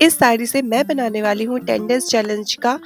इस साड़ी से मैं बनाने वाली हूँ 10 डेज चैलेंज का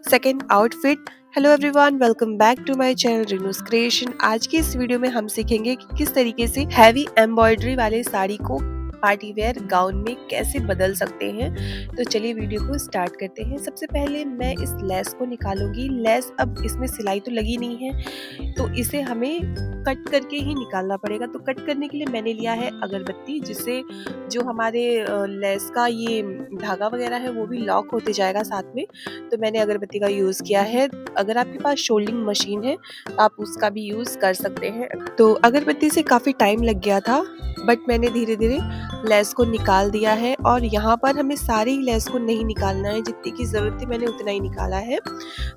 second outfit. Hello everyone, welcome back to my channel Rinu's creation. आज की इस वीडियो में हम सीखेंगे कि किस तरीके से हैवी एम्ब्रॉयडरी वाले साड़ी को पार्टी वेयर गाउन में कैसे बदल सकते हैं। तो चलिए वीडियो को स्टार्ट करते हैं। सबसे पहले मैं इस लेस को निकालूंगी। लेस अब इसमें सिलाई तो लगी नहीं है, तो इसे हमें कट करके ही निकालना पड़ेगा। तो कट करने के लिए मैंने लिया है अगरबत्ती, जिससे जो हमारे लेस का ये धागा वगैरह है वो भी लॉक होते जाएगा साथ में। तो मैंने अगरबत्ती का यूज़ किया है। अगर आपके पास शोल्डिंग मशीन है तो आप उसका भी यूज़ कर सकते हैं। तो अगरबत्ती से काफ़ी टाइम लग गया था, बट मैंने धीरे धीरे लेस को निकाल दिया है। और यहाँ पर हमें सारी लेस को नहीं निकालना है, जितनी की ज़रूरत थी मैंने उतना ही निकाला है।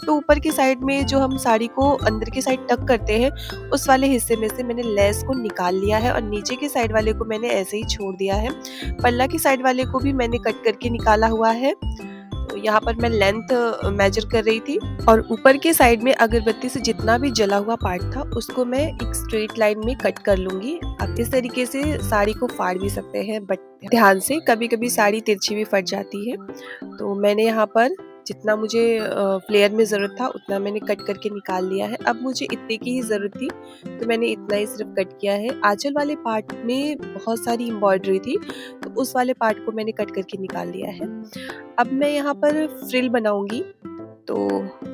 तो ऊपर की साइड में जो हम साड़ी को अंदर की साइड टक करते हैं, उस वाले हिस्से में से मैंने लेस को निकाल लिया है और नीचे के साइड वाले को मैंने ऐसे ही छोड़ दिया है। पल्ला की साइड वाले को भी मैंने कट करके निकाला हुआ है। तो यहाँ पर मैं लेंथ मेजर कर रही थी और ऊपर के साइड में अगरबत्ती से जितना भी जला हुआ पार्ट था उसको मैं एक स्ट्रेट लाइन में कट कर लूंगी। आप इस तरीके से साड़ी को फाड़ भी सकते हैं, बट ध्यान से, कभी कभी साड़ी तिरछी भी फट जाती है। तो मैंने यहाँ पर जितना मुझे फ्लेयर में ज़रूरत था उतना मैंने कट करके निकाल लिया है। अब मुझे इतने की ही ज़रूरत थी तो मैंने इतना ही सिर्फ कट किया है। आंचल वाले पार्ट में बहुत सारी एम्ब्रॉयडरी थी, तो उस वाले पार्ट को मैंने कट करके निकाल लिया है। अब मैं यहाँ पर फ्रिल बनाऊंगी। तो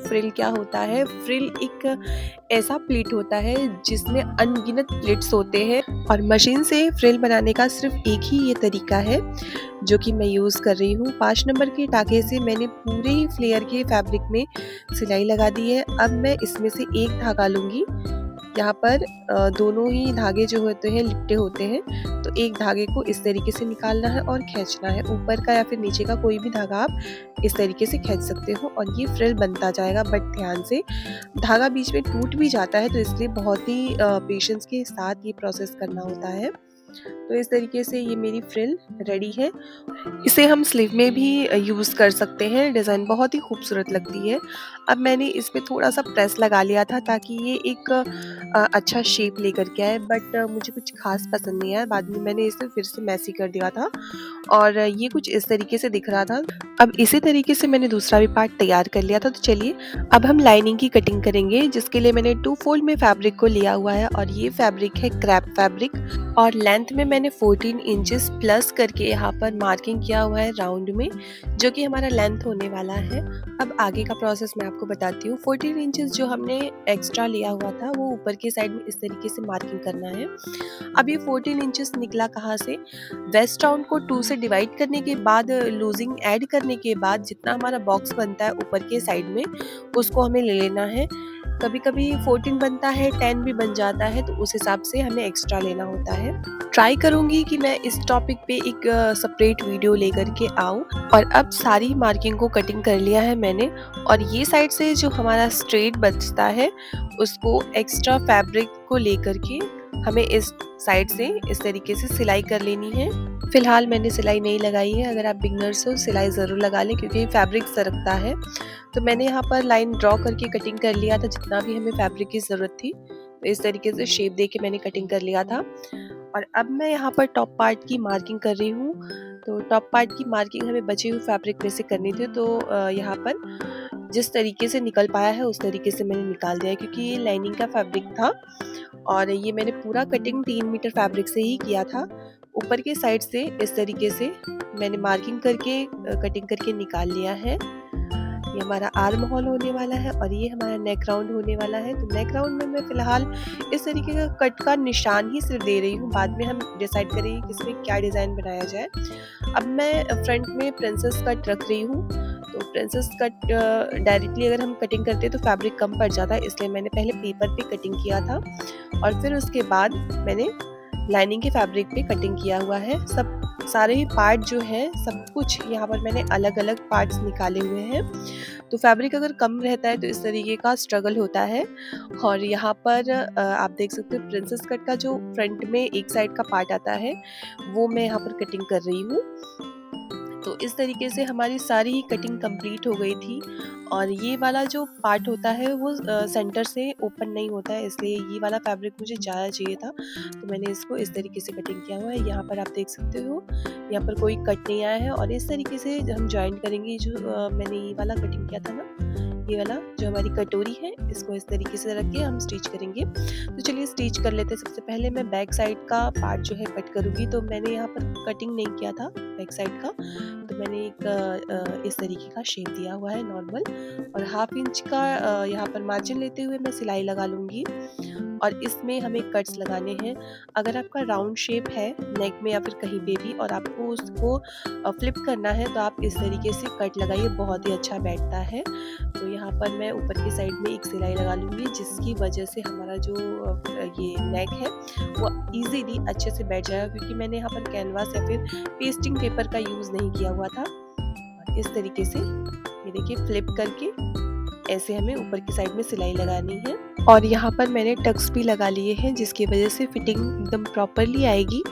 फ्रिल क्या होता है? फ्रिल एक ऐसा प्लीट होता है जिसमें अनगिनत प्लीट्स होते हैं, और मशीन से फ्रिल बनाने का सिर्फ एक ही ये तरीका है जो कि मैं यूज़ कर रही हूँ। 5 नंबर के टाके से मैंने पूरे ही फ्लेयर के फैब्रिक में सिलाई लगा दी है। अब मैं इसमें से एक धागा लूँगी। यहाँ पर दोनों ही धागे जो होते हैं लिपटे होते हैं, तो एक धागे को इस तरीके से निकालना है और खींचना है। ऊपर का या फिर नीचे का कोई भी धागा आप इस तरीके से खींच सकते हो और ये फ्रिल बनता जाएगा। बट ध्यान से, धागा बीच में टूट भी जाता है, तो इसलिए बहुत ही पेशेंस के साथ ये प्रोसेस करना होता है। तो इस तरीके से ये मेरी फ्रिल रेडी है। इसे हम स्लीव में भी यूज़ कर सकते हैं। डिज़ाइन बहुत ही खूबसूरत लगती है। अब मैंने इस पे थोड़ा सा प्रेस लगा लिया था ताकि ये एक अच्छा शेप लेकर के आए, बट मुझे कुछ खास पसंद नहीं आया। बाद में मैंने इसे फिर से मैसी कर दिया था और ये कुछ इस तरीके से दिख रहा था। अब इसी तरीके से मैंने दूसरा भी पार्ट तैयार कर लिया था। तो चलिए अब हम लाइनिंग की कटिंग करेंगे, जिसके लिए मैंने 2 फोल्ड में फैब्रिक को लिया हुआ है और ये फैब्रिक है क्रैप फैब्रिक। और लेंथ में मैंने 14 इंचेस प्लस करके यहाँ पर मार्किंग किया हुआ है राउंड में, जो कि हमारा लेंथ होने वाला है। अब आगे का प्रोसेस मैं आपको बताती हूँ। 14 इंचेस जो हमने एक्स्ट्रा लिया हुआ था वो ऊपर की साइड में इस तरीके से मार्किंग करना है। अब ये 14 इंचेस निकला कहाँ से? वेस्ट राउंड को 2 से डिवाइड करने के बाद, लूजिंग ऐड करने के बाद जितना हमारा बॉक्स बनता है ऊपर के साइड में, उसको हमें ले लेना है। कभी कभी 14 बनता है, 10 भी बन जाता है, तो उस हिसाब से हमें एक्स्ट्रा लेना होता है। ट्राई करूंगी कि मैं इस टॉपिक पे एक सेपरेट वीडियो लेकर के आऊँ। और अब सारी मार्किंग को कटिंग कर लिया है मैंने, और ये साइड से जो हमारा स्ट्रेट बचता है उसको एक्स्ट्रा फैब्रिक को लेकर के हमें इस साइड से इस तरीके से सिलाई कर लेनी है। फिलहाल मैंने सिलाई नहीं लगाई है। अगर आप बिगनर्स हो सिलाई ज़रूर लगा लें, क्योंकि फैब्रिक सरकता है। तो मैंने यहाँ पर लाइन ड्रॉ करके कटिंग कर लिया था जितना भी हमें फैब्रिक की ज़रूरत थी। तो इस तरीके से शेप दे के मैंने कटिंग कर लिया था। और अब मैं यहाँ पर टॉप पार्ट की मार्किंग कर रही हूँ। तो टॉप पार्ट की मार्किंग हमें बचे हुए फैब्रिक में से करनी थी। तो यहाँ पर जिस तरीके से निकल पाया है उस तरीके से मैंने निकाल दिया है, क्योंकि ये लाइनिंग का फैब्रिक था और ये मैंने पूरा कटिंग 3 मीटर फैब्रिक से ही किया था। ऊपर के साइड से इस तरीके से मैंने मार्किंग करके कटिंग करके निकाल लिया है। ये हमारा आर्म होल होने वाला है और ये हमारा नेक राउंड होने वाला है। तो नेक राउंड में मैं फिलहाल इस तरीके का कट का निशान ही सिर्फ दे रही हूँ। बाद में हम डिसाइड करेंगे कि इसमें क्या डिज़ाइन बनाया जाए। अब मैं फ्रंट में प्रिंसेस कट रख रही हूँ। तो प्रिंसेस कट डायरेक्टली अगर हम कटिंग करते हैं तो फैब्रिक कम पड़ जाता है, इसलिए मैंने पहले पेपर पे कटिंग किया था और फिर उसके बाद मैंने लाइनिंग के फैब्रिक पे कटिंग किया हुआ है। सब सारे ही पार्ट जो है सब कुछ यहाँ पर मैंने अलग अलग पार्ट्स निकाले हुए हैं। तो फैब्रिक अगर कम रहता है तो इस तरीके का स्ट्रगल होता है। और यहाँ पर आप देख सकते हो प्रिंसेस कट का जो फ्रंट में एक साइड का पार्ट आता है वो मैं यहाँ पर कटिंग कर रही हूँ। तो इस तरीके से हमारी सारी ही कटिंग कंप्लीट हो गई थी। और ये वाला जो पार्ट होता है वो सेंटर से ओपन नहीं होता है, इसलिए ये वाला फैब्रिक मुझे ज़्यादा चाहिए था, तो मैंने इसको इस तरीके से कटिंग किया हुआ है। यहाँ पर आप देख सकते हो, यहाँ पर कोई कट नहीं आया है। और इस तरीके से हम जॉइंट करेंगे। जो मैंने ये वाला कटिंग किया था ना, ये वाला जो हमारी कटोरी है, इसको इस तरीके से रख के हम स्टिच करेंगे। तो चलिए स्टिच कर लेते हैं। सबसे पहले मैं बैक साइड का पार्ट जो है कट करूँगी। तो मैंने यहाँ पर कटिंग नहीं किया था बैक साइड का, तो मैंने एक इस तरीके का शेप दिया हुआ है नॉर्मल, और 1/2 इंच का यहाँ पर मार्जिन लेते हुए मैं सिलाई लगा लूँगी। और इसमें हमें कट्स लगाने हैं। अगर आपका राउंड शेप है नेक में या फिर कहीं पे भी, और आपको उसको फ्लिप करना है, तो आप इस तरीके से कट लगाइए, बहुत ही अच्छा बैठता है। तो यहाँ पर मैं ऊपर की साइड में एक सिलाई लगा लूँगी, जिसकी वजह से हमारा जो ये नेक है वो इजीली अच्छे से बैठ जाएगा, क्योंकि मैंने यहाँ पर कैनवास या फिर पेस्टिंग पेपर का यूज़ नहीं किया हुआ था। और इस तरीके से ये देखिए फ्लिप करके ऐसे हमें ऊपर की साइड में सिलाई लगानी है। और यहाँ पर मैंने टक्स भी लगा लिए हैं, जिसकी वजह से फिटिंग एकदम प्रॉपरली आएगी।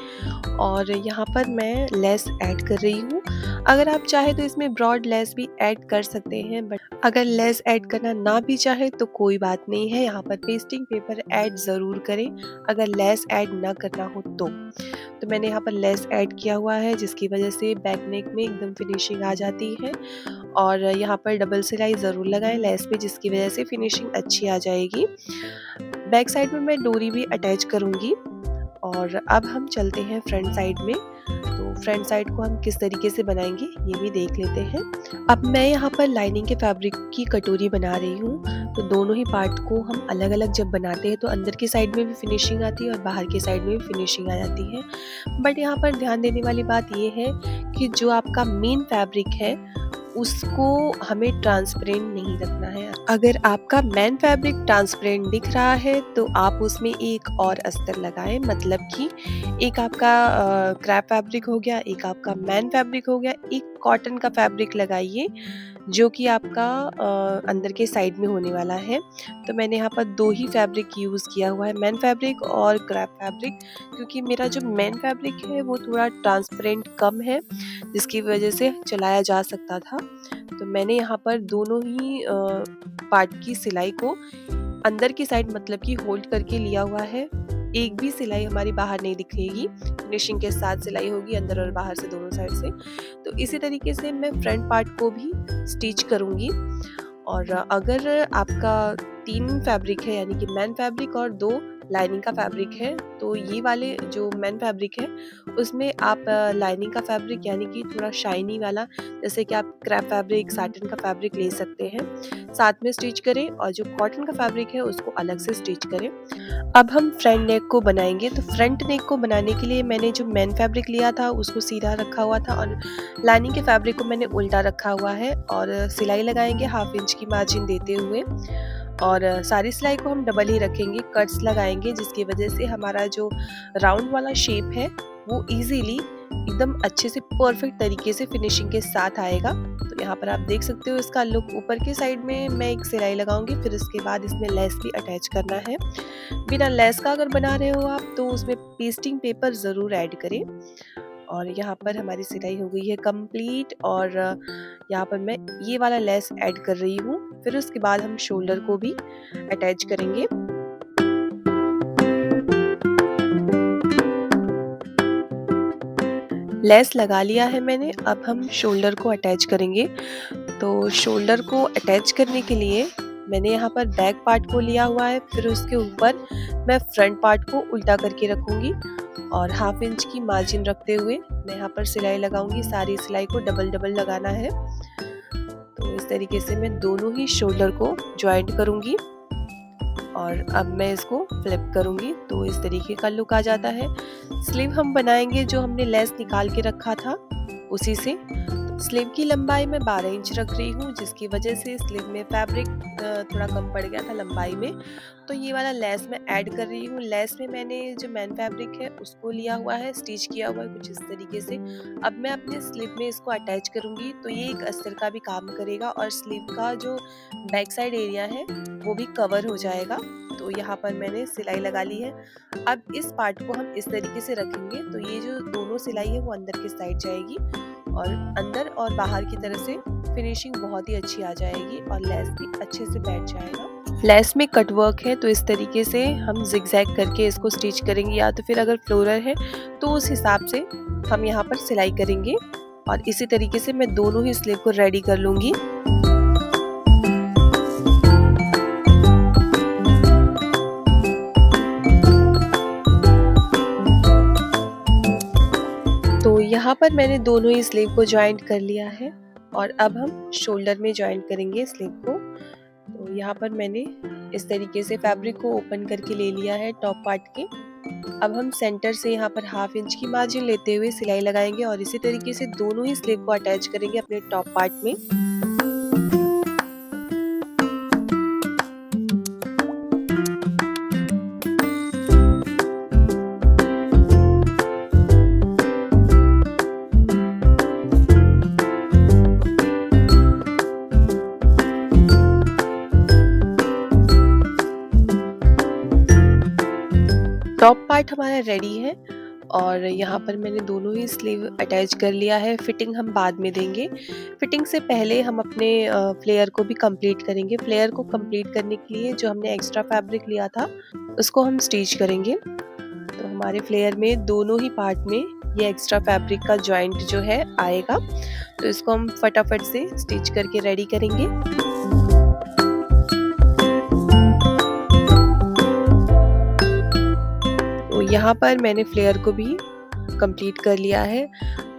और यहाँ पर मैं लेस ऐड कर रही हूँ। अगर आप चाहे तो इसमें ब्रॉड लेस भी ऐड कर सकते हैं, बट अगर लेस ऐड करना ना भी चाहे तो कोई बात नहीं है। यहाँ पर पेस्टिंग पेपर ऐड ज़रूर करें अगर लेस ऐड ना करना हो तो मैंने यहाँ पर लेस ऐड किया हुआ है, जिसकी वजह से बैक नेक में एकदम फिनिशिंग आ जाती है। और यहाँ पर डबल सिलाई ज़रूर लगाएं लेस पे, जिसकी वजह से फिनिशिंग अच्छी आ जाएगी। बैक साइड में मैं डोरी भी अटैच करूँगी। और अब हम चलते हैं फ्रंट साइड में। तो फ्रंट साइड को हम किस तरीके से बनाएंगे ये भी देख लेते हैं। अब मैं यहाँ पर लाइनिंग के फैब्रिक की कटोरी बना रही हूँ। तो दोनों ही पार्ट को हम अलग अलग जब बनाते हैं तो अंदर की साइड में भी फिनिशिंग आती है और बाहर की साइड में भी फिनिशिंग आ जाती है। बट यहाँ पर ध्यान देने वाली बात ये है कि जो आपका मेन फैब्रिक है उसको हमें ट्रांसपेरेंट नहीं रखना है। अगर आपका मेन फैब्रिक ट्रांसपेरेंट दिख रहा है तो आप उसमें एक और अस्तर लगाएं, मतलब कि एक आपका क्रैप फैब्रिक हो गया, एक आपका मेन फैब्रिक हो गया, एक कॉटन का फैब्रिक लगाइए जो कि आपका अंदर के साइड में होने वाला है। तो मैंने यहाँ पर 2 ही फैब्रिक यूज़ किया हुआ है, मेन फैब्रिक और क्रैप फैब्रिक, क्योंकि मेरा जो मेन फैब्रिक है वो थोड़ा ट्रांसपेरेंट कम है, जिसकी वजह से चलाया जा सकता था। तो मैंने यहाँ पर दोनों ही पार्ट की सिलाई को अंदर की साइड मतलब कि होल्ड करके लिया हुआ है। एक भी सिलाई हमारी बाहर नहीं दिखेगी, फिनिशिंग के साथ सिलाई होगी अंदर और बाहर से, दोनों साइड से। तो इसी तरीके से मैं फ्रंट पार्ट को भी स्टिच करूँगी। और अगर आपका 3 फैब्रिक है, यानी कि मेन फैब्रिक और 2 लाइनिंग का फैब्रिक है, तो ये वाले जो मेन फैब्रिक है उसमें आप लाइनिंग का फैब्रिक यानी कि थोड़ा शाइनी वाला, जैसे कि आप क्रैप फैब्रिक, साटिन का फैब्रिक ले सकते हैं, साथ में स्टिच करें, और जो कॉटन का फैब्रिक है उसको अलग से स्टिच करें। अब हम फ्रंट नेक को बनाएंगे। तो फ्रंट नेक को बनाने के लिए मैंने जो मेन फैब्रिक लिया था उसको सीधा रखा हुआ था, और लाइनिंग के फैब्रिक को मैंने उल्टा रखा हुआ है। और सिलाई लगाएंगे 1/2 इंच की मार्जिन देते हुए, और सारी सिलाई को हम डबल ही रखेंगे, कट्स लगाएंगे, जिसकी वजह से हमारा जो राउंड वाला शेप है वो इजीली एकदम अच्छे से परफेक्ट तरीके से फिनिशिंग के साथ आएगा। तो यहाँ पर आप देख सकते हो इसका लुक। ऊपर की साइड में मैं एक सिलाई लगाऊंगी, फिर इसके बाद इसमें लेस भी अटैच करना है। बिना लेस का अगर बना रहे हो आप तो उसमें पेस्टिंग पेपर ज़रूर ऐड करें। और यहाँ पर हमारी सिलाई हो गई है कंप्लीट, और यहाँ पर मैं ये वाला लेस ऐड कर रही हूँ। फिर उसके बाद हम शोल्डर को भी अटैच करेंगे। लेस लगा लिया है मैंने, अब हम शोल्डर को अटैच करेंगे। तो शोल्डर को अटैच करने के लिए मैंने यहाँ पर बैक पार्ट को लिया हुआ है, फिर उसके ऊपर मैं फ्रंट पार्ट को उल्टा करके रखूँगी, और 1/2 इंच की मार्जिन रखते हुए मैं यहाँ पर सिलाई लगाऊंगी। सारी सिलाई को डबल डबल लगाना है। तो इस तरीके से मैं दोनों ही शोल्डर को ज्वाइंट करूंगी, और अब मैं इसको फ्लिप करूंगी तो इस तरीके का लुक आ जाता है। स्लीव हम बनाएंगे जो हमने लेस निकाल के रखा था उसी से। स्लीव की लंबाई मैं 12 इंच रख रही हूँ, जिसकी वजह से स्लीव में फैब्रिक थोड़ा कम पड़ गया था लंबाई में। तो ये वाला लेस मैं ऐड कर रही हूँ। लेस में मैंने जो मेन फैब्रिक है उसको लिया हुआ है, स्टिच किया हुआ है कुछ इस तरीके से। अब मैं अपने स्लीव में इसको अटैच करूँगी, तो ये एक अस्तर का भी काम करेगा, और स्लीव का जो बैक साइड एरिया है वो भी कवर हो जाएगा। तो यहाँ पर मैंने सिलाई लगा ली है। अब इस पार्ट को हम इस तरीके से रखेंगे, तो ये जो दोनों सिलाई है वो अंदर की साइड जाएगी, और अंदर और बाहर की तरफ से फिनिशिंग बहुत ही अच्छी आ जाएगी और लेस भी अच्छे से बैठ जाएगा। लेस में कट वर्क है तो इस तरीके से हम जिगजैग करके इसको स्टिच करेंगे, या तो फिर अगर फ्लोरल है तो उस हिसाब से हम यहाँ पर सिलाई करेंगे। और इसी तरीके से मैं दोनों ही स्लीव को रेडी कर लूँगी। तो यहाँ पर मैंने दोनों ही स्लीव को जॉइंट कर लिया है और अब हम शोल्डर में जॉइंट करेंगे स्लीव को। तो यहाँ पर मैंने इस तरीके से फैब्रिक को ओपन करके ले लिया है टॉप पार्ट के। अब हम सेंटर से यहाँ पर 1/2 इंच की मार्जिन लेते हुए सिलाई लगाएंगे और इसी तरीके से दोनों ही स्लीव को अटैच करेंगे अपने टॉप पार्ट में। टॉप पार्ट हमारा रेडी है और यहाँ पर मैंने दोनों ही स्लीव अटैच कर लिया है। फिटिंग हम बाद में देंगे। फिटिंग से पहले हम अपने फ्लेयर को भी कंप्लीट करेंगे। फ्लेयर को कंप्लीट करने के लिए जो हमने एक्स्ट्रा फैब्रिक लिया था उसको हम स्टिच करेंगे। तो हमारे फ्लेयर में दोनों ही पार्ट में ये एक्स्ट्रा फैब्रिक का जॉइंट जो है आएगा, तो इसको हम फटाफट से स्टिच करके रेडी करेंगे। यहाँ पर मैंने फ्लेयर को भी कंप्लीट कर लिया है।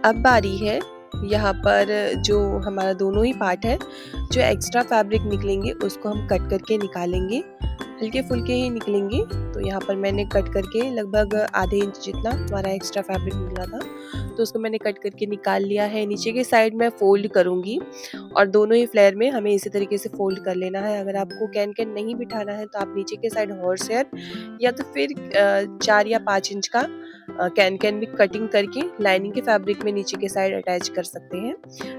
अब बारी है यहाँ पर जो हमारा दोनों ही पार्ट है, जो एक्स्ट्रा फैब्रिक निकलेंगे उसको हम कट करके निकालेंगे। हल्के फुल्के ही निकलेंगे। तो यहाँ पर मैंने कट करके लगभग ½ इंच जितना हमारा एक्स्ट्रा फैब्रिक निकला था, तो उसको मैंने कट करके निकाल लिया है। नीचे के साइड में फोल्ड करूँगी और दोनों ही फ्लेयर में हमें इसी तरीके से फोल्ड कर लेना है। अगर आपको कैन नहीं बिठाना है तो आप नीचे के साइड हॉर्स हेयर या तो फिर 4 या 5 इंच का कैन भी कटिंग करके लाइनिंग के फैब्रिक में नीचे के साइड अटैच कर सकते हैं।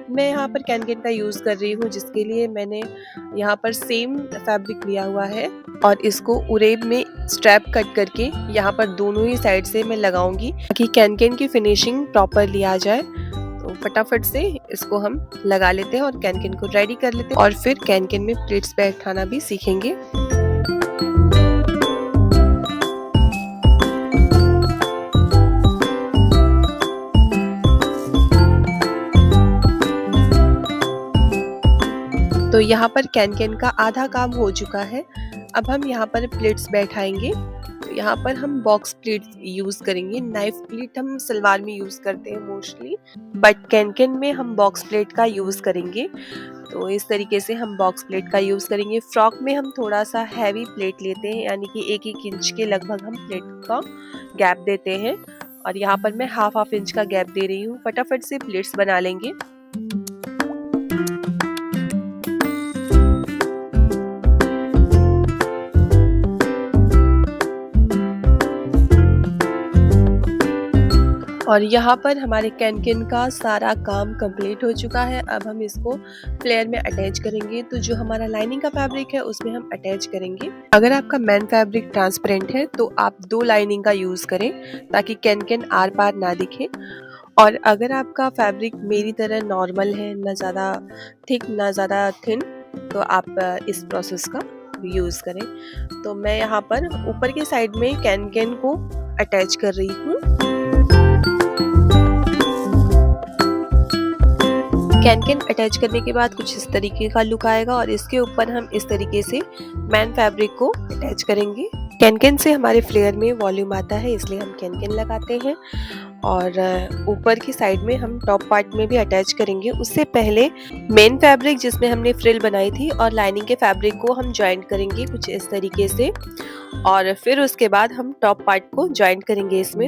मैं यहाँ पर कैन का यूज़ कर रही हूँ, जिसके लिए मैंने यहाँ पर सेम फैब्रिक लिया हुआ है और इसको उरेब में स्ट्रैप कट करके यहाँ पर दोनों ही साइड से मैं लगाऊंगी ताकि कैन की फिनिशिंग प्रॉपरली आ जाए। तो फटाफट से इसको हम लगा लेते हैं और कैन को रेडी कर लेते हैं और फिर कैन में प्लेट्स बैठाना भी सीखेंगे। तो यहाँ पर कैन का आधा काम हो चुका है। अब हम यहाँ पर प्लेट्स बैठाएंगे। तो यहाँ पर हम बॉक्स प्लेट यूज़ करेंगे। नाइफ प्लेट हम सलवार में यूज़ करते हैं मोस्टली, बट कैन में हम बॉक्स प्लेट का यूज़ करेंगे। तो इस तरीके से हम बॉक्स प्लेट का यूज़ करेंगे। फ्रॉक में हम थोड़ा सा हैवी प्लेट लेते हैं, यानी कि 1-1 इंच के लगभग हम प्लेट का गैप देते हैं और यहाँ पर मैं 1/2 इंच का गैप दे रही हूँ। फटाफट से प्लेट्स बना लेंगे। और यहाँ पर हमारे कैन का सारा काम कंप्लीट हो चुका है। अब हम इसको फ्लेयर में अटैच करेंगे। तो जो हमारा लाइनिंग का फैब्रिक है उसमें हम अटैच करेंगे। अगर आपका मेन फैब्रिक ट्रांसपेरेंट है तो आप 2 लाइनिंग का यूज़ करें ताकि कैन आर पार ना दिखे। और अगर आपका फैब्रिक मेरी तरह नॉर्मल है, ना ज़्यादा थिक ना ज़्यादा थिन, तो आप इस प्रोसेस का यूज़ करें। तो मैं यहाँ पर ऊपर के साइड में कैन को अटैच कर रही हूँ। कैन अटैच करने के बाद कुछ इस तरीके का लुक आएगा और इसके ऊपर हम इस तरीके से मैन फैब्रिक को अटैच करेंगे। कैन से हमारे फ्लेयर में वॉल्यूम आता है, इसलिए हम कैन लगाते हैं और ऊपर की साइड में हम टॉप पार्ट में भी अटैच करेंगे। उससे पहले मेन फैब्रिक जिसमें हमने फ्रिल बनाई थी और लाइनिंग के फैब्रिक को हम ज्वाइंट करेंगे कुछ इस तरीके से और फिर उसके बाद हम टॉप पार्ट को ज्वाइंट करेंगे इसमें।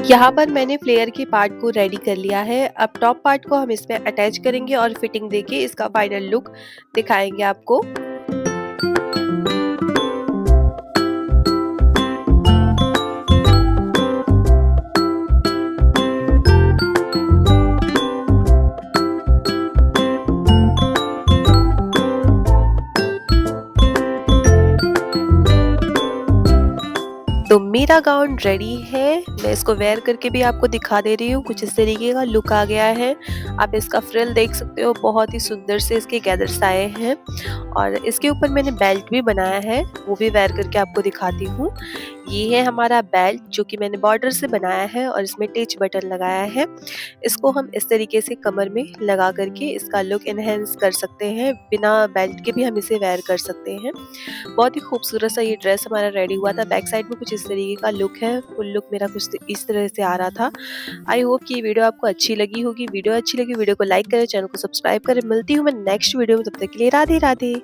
यहाँ पर मैंने फ्लेयर के पार्ट को रेडी कर लिया है। अब टॉप पार्ट को हम इसमें अटैच करेंगे और फिटिंग देके इसका फाइनल लुक दिखाएंगे आपको। तो मेरा गाउन रेडी है, मैं इसको वेयर करके भी आपको दिखा दे रही हूँ। कुछ इस तरीके का लुक आ गया है। आप इसका फ्रिल देख सकते हो, बहुत ही सुंदर से इसके गैदर्स आए हैं और इसके ऊपर मैंने बेल्ट भी बनाया है, वो भी वेयर करके आपको दिखाती हूँ। ये है हमारा बेल्ट जो कि मैंने बॉर्डर से बनाया है और इसमें टिच बटन लगाया है। इसको हम इस तरीके से कमर में लगा करके इसका लुक एनहेंस कर सकते हैं। बिना बेल्ट के भी हम इसे वेयर कर सकते हैं। बहुत ही खूबसूरत सा ये ड्रेस हमारा रेडी हुआ था। बैक साइड में कुछ इस तरीके का लुक है। फुल लुक मेरा कुछ इस तरह से आ रहा था। आई होप कि ये वीडियो आपको अच्छी लगी होगी। वीडियो अच्छी लगी वीडियो को लाइक करें, चैनल को सब्सक्राइब करें। मिलती हूँ मैं नेक्स्ट वीडियो में, तब तक के लिए राधे राधे।